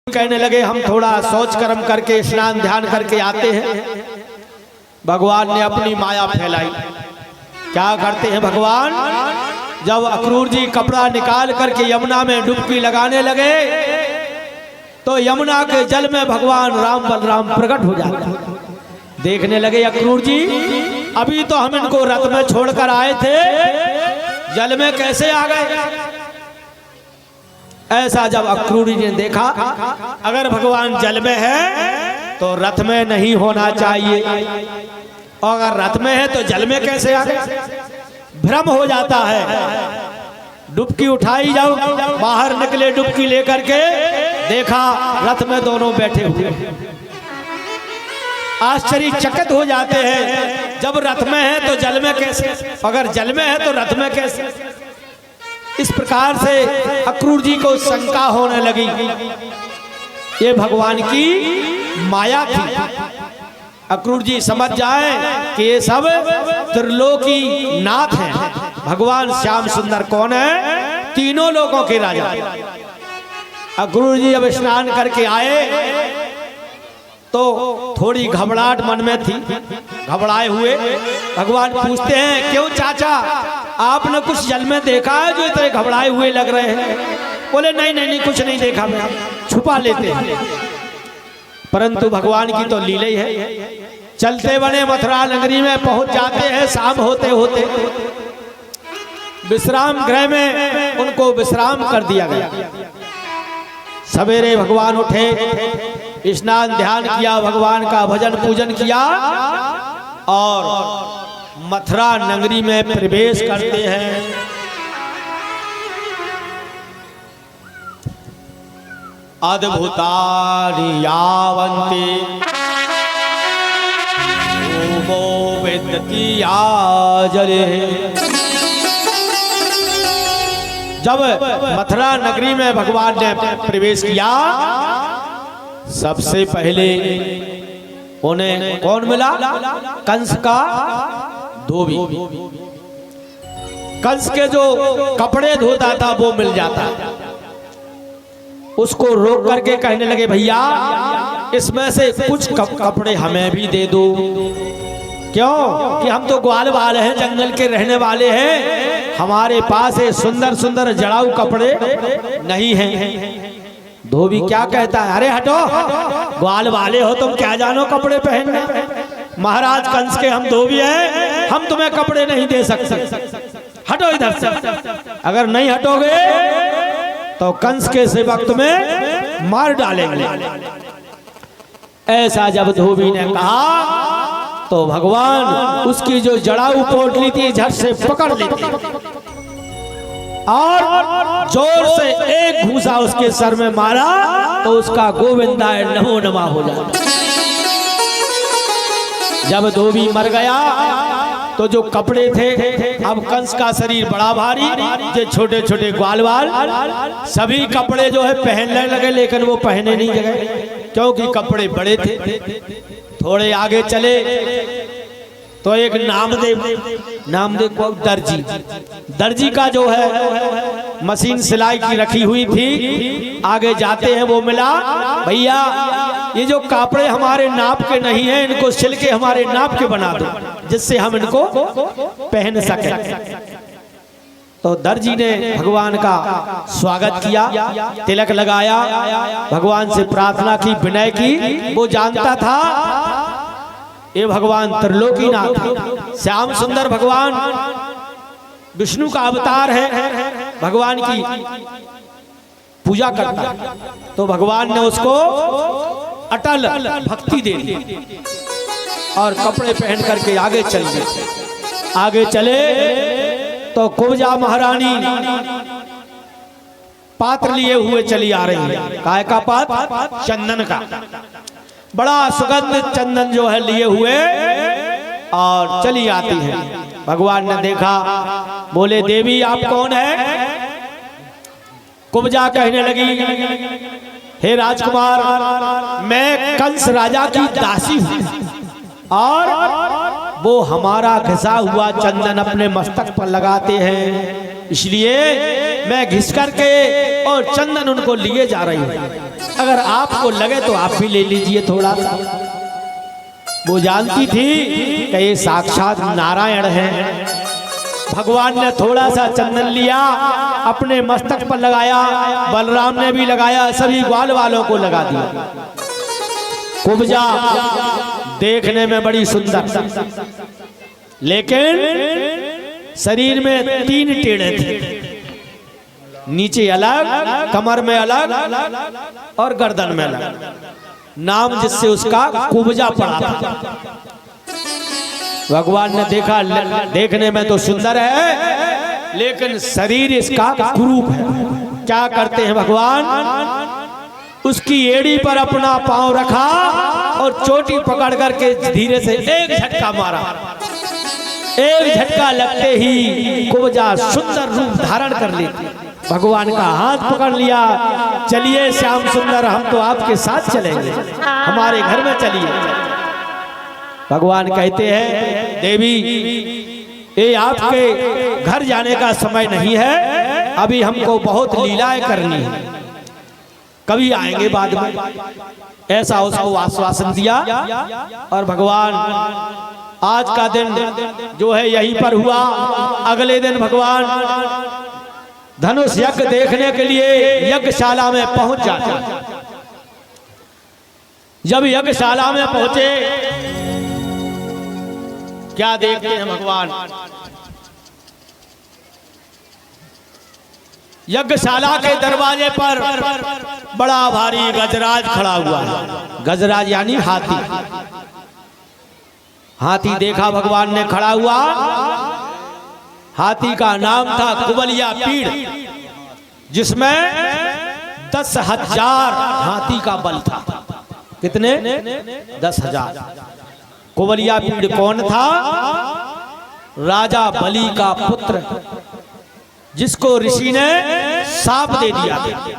कहने लगे हम थोड़ा सोच कर्म करके स्नान ध्यान करके आते हैं। भगवान ने अपनी माया फैलाई। क्या करते हैं भगवान, जब अक्रूर जी कपड़ा निकाल करके यमुना में डुबकी लगाने लगे तो यमुना के जल में भगवान राम बलराम प्रकट हो जाते। देखने लगे अक्रूर जी अभी तो हम इनको रथ में छोड़कर आए थे, जल में कैसे आ गए। ऐसा जब अक्रूर जी ने देखा अगर भगवान जल में है तो रथ में नहीं होना चाहिए, और अगर रथ में है तो जल में कैसे आ गए। भ्रम हो जाता है। डुबकी उठाई जाओ, बाहर निकले डुबकी लेकर के, देखा रथ में दोनों बैठे हुए। आश्चर्यचकित हो जाते हैं, जब रथ में है तो जल में कैसे, अगर जल में है तो रथ में कैसे। इस प्रकार से अक्रूर जी को शंका होने लगी। ये भगवान की माया थी। अक्रूर जी समझ जाए कि ये सब त्रिलोकी नाथ हैं। भगवान श्याम सुंदर कौन है, तीनों लोगों के राजा। अक्रूर जी जब स्नान करके आए तो थोड़ी घबराहट मन में थी, घबराए हुए। भगवान पूछते हैं क्यों चाचा, आपने कुछ जल में देखा है जो इतने घबराए हुए लग रहे हैं। बोले नहीं नहीं नहीं कुछ नहीं देखा, मैं छुपा लेते हैं। परंतु भगवान की तो लीला ही है। चलते बने मथुरा नगरी में पहुंच जाते हैं। शाम होते होते विश्राम गृह में उनको विश्राम कर दिया गया। सवेरे भगवान उठे, स्नान ध्यान किया, भगवान का भजन पूजन किया और मथुरा नगरी में प्रवेश करते हैं। अद्भुतानि यावन्ति वो विदति आजले। जब मथुरा नगरी में भगवान ने प्रवेश किया, सबसे पहले उन्हें कौन मिला, कंस का धोबी। कंस के जो कपड़े धोता था वो मिल जाता। उसको रोक करके कहने लगे भैया इसमें से कुछ कपड़े हमें भी दे दो। क्यों कि हम तो ग्वाल वाले हैं, जंगल के रहने वाले हैं, हमारे पास है सुंदर सुंदर जड़ाऊ कपड़े नहीं हैं। धोबी क्या कहता है, अरे हटो, ग्वाल वाले हो तुम, क्या जानो कपड़े पहनने। महाराज कंस के हम धोबी हैं, हम तुम्हें कपड़े नहीं दे सकते, हटो इधर से। अगर नहीं हटोगे तो कंस के सेवक तुम्हें मार डालेंगे। ऐसा जब धोबी ने कहा तो भगवान उसकी जो जड़ाऊ पोटली थी झट से पकड़ लेते और जोर से एक घूसा उसके सर में मारा तो उसका गोविंदाय नमो नमः हो जाता। जब धोबी मर गया तो जो कपड़े थे, अब कंस का शरीर बड़ा भारी, जो छोटे छोटे ग्वाल वाल सभी कपड़े जो है पहनने लगे, लेकिन वो पहने नहीं गए क्योंकि कपड़े बड़े थे। थोड़े आगे चले तो एक नामदेव को दर्जी का जो है मशीन सिलाई की रखी हुई थी। आगे जाते हैं वो मिला, भैया ये जो कपड़े हमारे नाप के नहीं है, इनको सिल के हमारे नाप के बना दो जिससे हम इनको पहन सके। तो दर्जी ने भगवान का स्वागत किया, तिलक लगाया, भगवान से प्रार्थना की, विनय की। वो जानता था ये भगवान त्रिलोकीनाथ श्याम सुंदर भगवान विष्णु का अवतार है, भगवान की पूजा करता। तो भगवान ने उसको अटल भक्ति दे दी और कपड़े पहन करके आगे चल गए। आगे चले तो कुब्जा महारानी पात्र लिए हुए चली आ रही है। काय का पात्र? चंदन का, बड़ा सुगंध चंदन जो है लिए हुए और चली आती है। भगवान ने देखा, बोले देवी आप कौन है? कुब्जा कहने लगी, हे राजकुमार मैं कंस राजा की दासी हूं और वो हमारा घिसा हुआ चंदन अपने मस्तक पर लगाते हैं, इसलिए मैं घिस करके और चंदन उनको लिए जा रही हूं। अगर आपको लगे तो आप भी ले लीजिए थोड़ा सा। वो जानती थी कि ये साक्षात नारायण हैं। भगवान ने थोड़ा सा चंदन लिया, अपने मस्तक पर लगाया, बलराम ने भी लगाया, सभी ग्वाल वालों को लगा दिया। कुब्जा देखने में बड़ी सुंदर, लेकिन शरीर में 3 टेढ़े थे, नीचे अलग, कमर में अलग और गर्दन में अलग। नाम जिससे उसका कुब्जा पड़ा था। भगवान ने देखा देखने में तो सुंदर है, लेकिन शरीर इसका कुरूप है। क्या करते हैं भगवान, उसकी एड़ी पर अपना पांव रखा और चोटी पकड़ करके धीरे से एक झटका मारा। एक झटका लगते ही कुब्जा सुंदर रूप धारण कर लेती। भगवान का हाथ पकड़ लिया, चलिए श्याम सुंदर, हम तो आपके साथ चलेंगे, हमारे घर में चलिए। भगवान कहते हैं, देवी ये आपके घर जाने का समय नहीं है, अभी हमको बहुत लीलाएं करनी है, कभी आएंगे बाद में। ऐसा उसको आश्वासन दिया। और भगवान आज का दिन जो है यहीं पर हुआ। अगले दिन भगवान धनुष यज्ञ देखने के लिए यज्ञशाला में पहुंच जाते। जब यज्ञशाला में पहुंचे, क्या देखते हैं भगवान, यज्ञशाला के दरवाजे पर बड़ा भारी गजराज खड़ा हुआ है। गजराज यानी हाथी। हाथी देखा भगवान ने खड़ा हुआ। हाथी का नाम था कुबलिया पीड़, जिसमें 10,000 हाथी का बल था। कितने? 10,000। कुबलिया पीड़ कौन था? राजा बलि का पुत्र, जिसको ऋषि ने साप दे दिया था।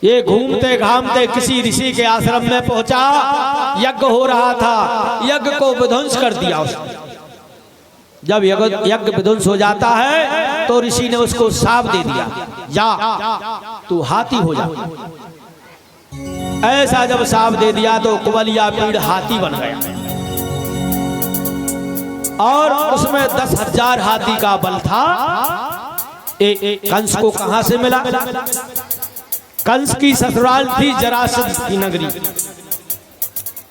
ये घूमते घामते किसी ऋषि के आश्रम में पहुंचा। यज्ञ हो रहा था, यज्ञ को विध्वंस कर दिया उसने। जब यज्ञ विध्वंस हो जाता है तो ऋषि ने उसको साप दे दिया, जा तू हाथी हो जा। ऐसा जब साप दे दिया तो कुबलिया पीड़ हाथी बन गया, और उसमें 10,000 हाथी का बल था। कंस को कहां से मिला? कंस की ससुराल थी जरासंध की नगरी,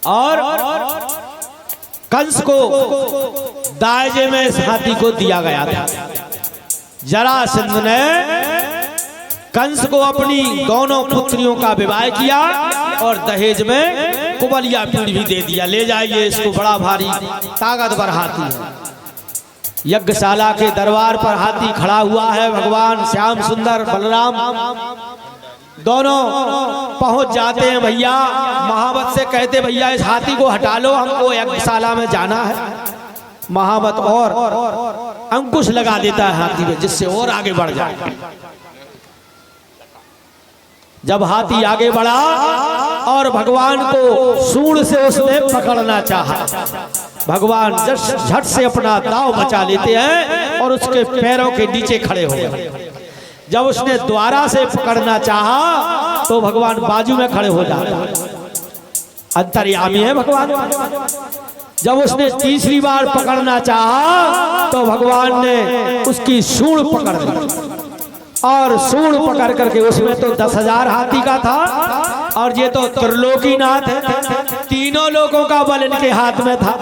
और कंस को दायजे में इस हाथी को दिया गया था। जरासंध ने कंस को अपनी दोनों पुत्रियों का विवाह किया और दहेज में कुबलिया पीड़ भी दे दिया, ले जाइए इसको, बड़ा भारी ताकतवर हाथी है। यज्ञशाला के दरबार पर हाथी खड़ा हुआ है। भगवान श्याम सुंदर बलराम दोनों पहुंच जाते हैं। भैया महावत से कहते, भैया इस हाथी को हटा लो, हमको यज्ञशाला में जाना है। महावत और अंकुश लगा देता है हाथी में, जिससे और आगे बढ़ जाए। जब हाथी आगे बढ़ा और भगवान को सूंड से उसने पकड़ना चाहा, भगवान झट से अपना दांव बचा लेते हैं और उसके पैरों के नीचे खड़े हो गए। जब उसने द्वारा से पकड़ना चाहा तो भगवान बाजू में खड़े हो जाते, अंतर्यामी है भगवान। जब उसने तीसरी बार पकड़ना चाहा तो भगवान ने उसकी सूंड पकड़ ली, और सूंड पकड़ करके, उसमें तो 10,000 हाथी का था, और ये तो त्रिलोकीनाथ है, तीनों लोगों का बल इनके हाथ में था।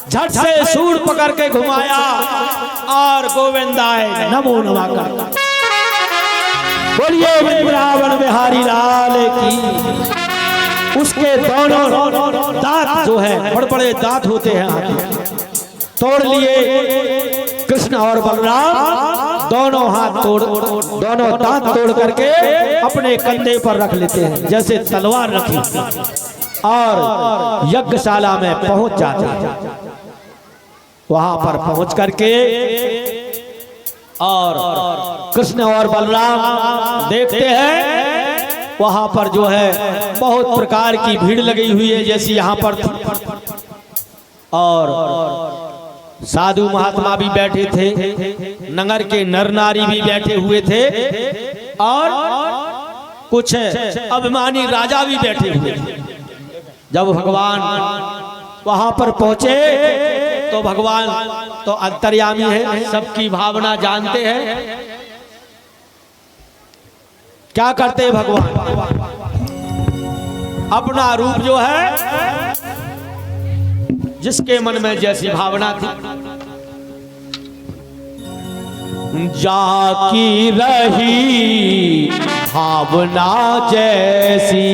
झट से सूंड पकड़ के घुमाया और गोविंदाय नमो नमः कर, बोलिए वृंदावन बिहारी लाल की। उसके दोनों दांत जो है, बड़े बड़े दांत होते हैं हाथी, तोड़ लिए। कृष्ण और बलराम दोनों हाथ तोड़, दोनों दांत तोड़ करके अपने कंधे पर रख लेते हैं, जैसे तलवार रखी, और यज्ञशाला में पहुंच जाते हैं। वहां पर पहुंच करके और कृष्ण और बलराम देखते हैं, वहां पर जो है बहुत प्रकार की भीड़ लगी हुई है, जैसी यहाँ पर थी, और साधु महात्मा भी बैठे थे, नगर के नर नारी भी बैठे हुए थे, और कुछ अभिमानी राजा भी बैठे हुए थे। जब भगवान वहां पर पहुंचे तो भगवान तो अंतर्यामी है, सबकी भावना जानते हैं। क्या करते हैं भगवान? अपना रूप जो है, जिसके मन में जैसी भावना थी, जाकी रही भावना जैसी,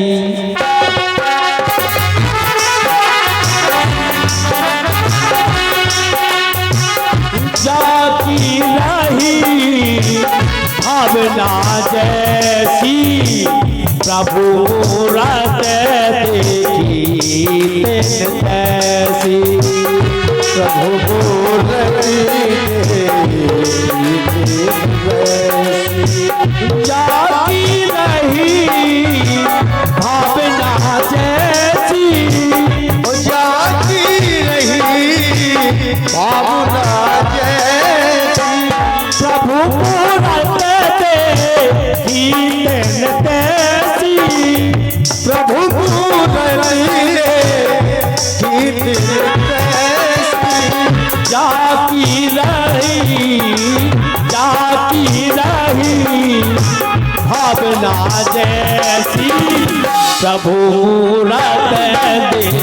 जाकी रही भावना जैसी, प्रभु मूरत देखी तैसी, प्रभु मूरत जाती रही भावना जैसी, जाती रही भावना जैसी, प्रभु मूरत देखी तैसी, प्रभु मूरत देखी तैसी, जाती रही, जाती रही भावना जैसी, प्रभु मूरत देखी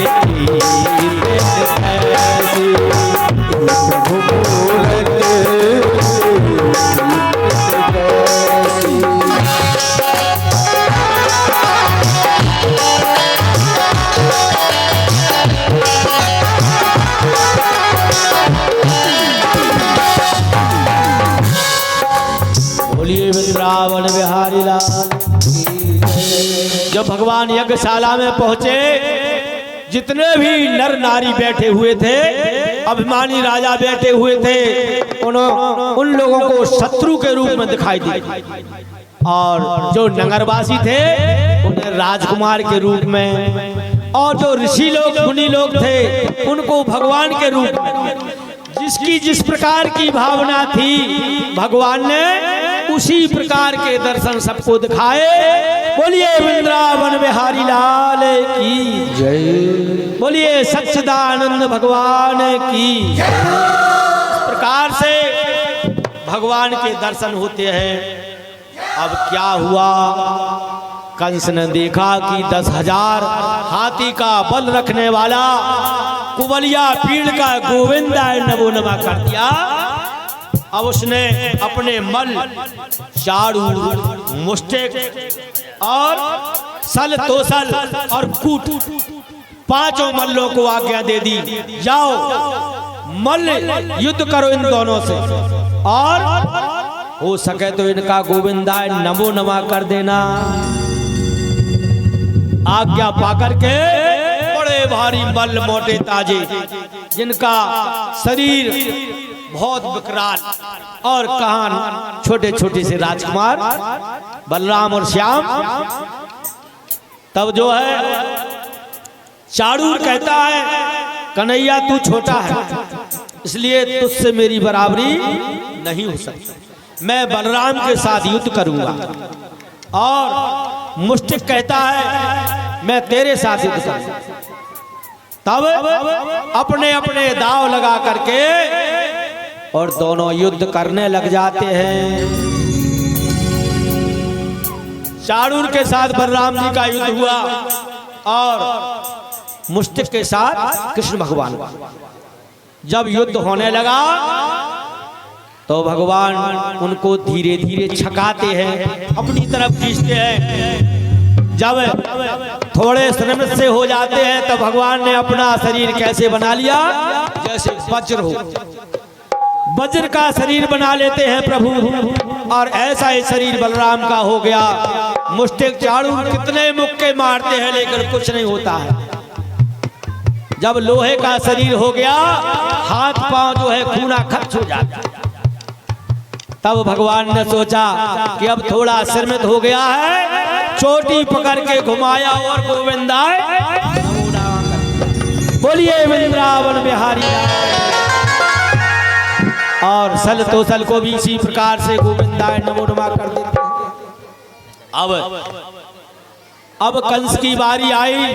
तैसी, प्रभु मूरत वृंदावन बिहारी लाल। जब भगवान यज्ञशाला में पहुंचे, जितने भी नर नारी बैठे हुए थे, अभिमानी राजा बैठे हुए थे, उन लोगों को शत्रु के रूप में दिखाई दिया, और जो नगरवासी थे उन्हें राजकुमार के रूप में, और जो ऋषि लोग मुनि लोग थे उनको भगवान के रूप में। जिसकी जिस प्रकार की भावना थी, भगवान ने उसी प्रकार के दर्शन सबको दिखाए। बोलिए वृंदावन बिहारी लाल की जय, बोलिए सच्चिदानंद भगवान की जय। इस प्रकार से भगवान के दर्शन होते हैं। अब क्या हुआ? कंस ने देखा कि 10,000 हाथी का बल रखने वाला कुबलिया पीड़ का गोविंद नमो नमः कर दिया। अब उसने अपने मल, चाड़ूर, मुष्टिक और सल तोसल और कूट, पांचों मल्लों को आज्ञा दे दी, जाओ मल्ल युद्ध करो इन दोनों से, और हो सके तो इनका गोविंदाय नमो नमः कर देना। आज्ञा पाकर के बड़े भारी मल्ल, मोटे ताजे, जिनका शरीर बहुत विकराल और कान छोटे छोटे से राजकुमार बलराम और श्याम। तब जो है चाड़ूर कहता है, कन्हैया तू छोटा है, इसलिए तुझसे मेरी बराबरी नहीं हो सकती, मैं बलराम के साथ युद्ध करूंगा। और मुष्टिक कहता है, मैं तेरे साथ युद्ध करूंगा। तब अपने अपने दाव लगा करके और दोनों युद्ध करने लग जाते हैं। चाड़ूर के साथ बलराम जी का युद्ध हुआ और मुष्टिक के साथ कृष्ण भगवान। जब युद्ध होने लगा तो भगवान उनको धीरे धीरे छकाते हैं, अपनी तरफ खींचते हैं। जब थोड़े श्रमित से हो जाते हैं तो भगवान ने अपना शरीर कैसे बना लिया, जैसे वज्र हो, वज्र का शरीर बना लेते हैं प्रभु। और ऐसा ही शरीर बलराम का हो गया। मुष्टिक चाड़ूर कितने मुक्के मारते हैं लेकिन कुछ नहीं होता है। जब लोहे का शरीर हो गया, हाथ पांव जो है खूना खर्च हो जाता है। तब भगवान ने सोचा कि अब थोड़ा श्रमित हो गया है, चोटी पकड़ के घुमाया और गोविंदाय बोलिए वृंदावन बिहारी। और सल तो सल को भी इसी प्रकार से गोविंदाय नमो नमः कर देते हैं। अब अब कंस की बारी आई।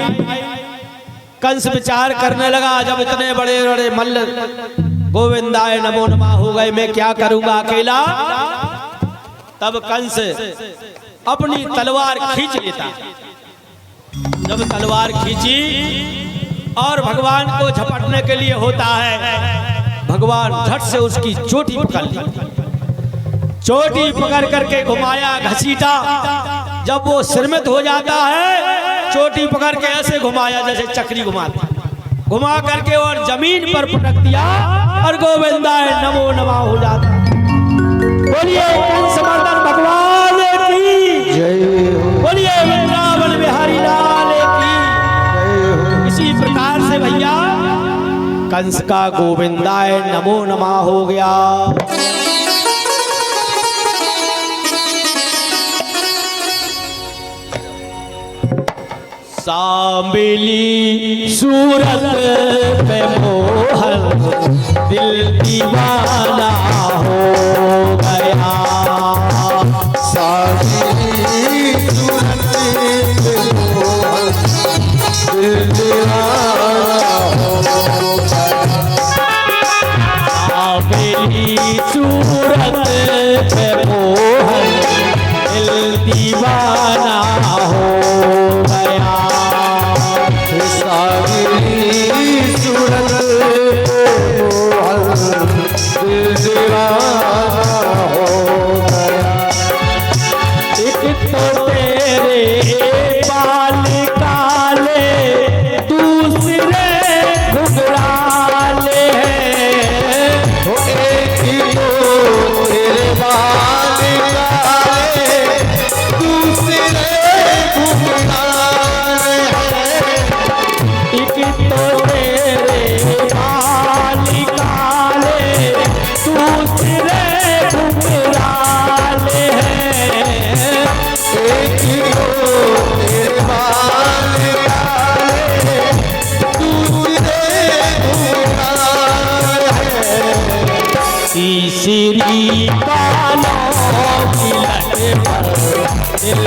कंस विचार करने लगा, जब इतने बड़े बड़े मल्ल गोविंदाय नमो नमः हो गए, मैं क्या करूंगा अकेला। तब कंस अपनी तलवार खींच लेता। जब तलवार खींची और भगवान को झपटने के लिए होता है, भगवान झट से उसकी चोटी पकड़ ली। चोटी पकड़ करके घुमाया, घसीटा। जब वो सिरमित हो जाता है, चोटी पकड़ के ऐसे घुमाया जैसे चक्री घुमाती, घुमा करके और जमीन पर पटक दिया और गोविंदाय नमो नमः हो जाता। बोलिए कंस मर्दन भगवान की जय, बोलिए वृंदावन बिहारी लाल की जय। इसी प्रकार से भैया कंस का गोविंदाय नमो नमः हो गया। सांबली सूरत पे मोहन दिल दीवाना हो गया। सांबली सूरत पे मोहन दिल दीवाना हो गया। सांबली सूरत पे मोहन दिल दीवाना हो गया। एक तो तेरे बाल काले, दूसरे घुघराले हैं। एक तो तेरे बाल काले, दूसरे घुघराले हैं। एक तो तेरे बाल काले, दूसरे घुघराले हैं। एक तो तेरे बाल काले, दूसरे घुघराले हैं। तीसरी बालों की लट पर दिल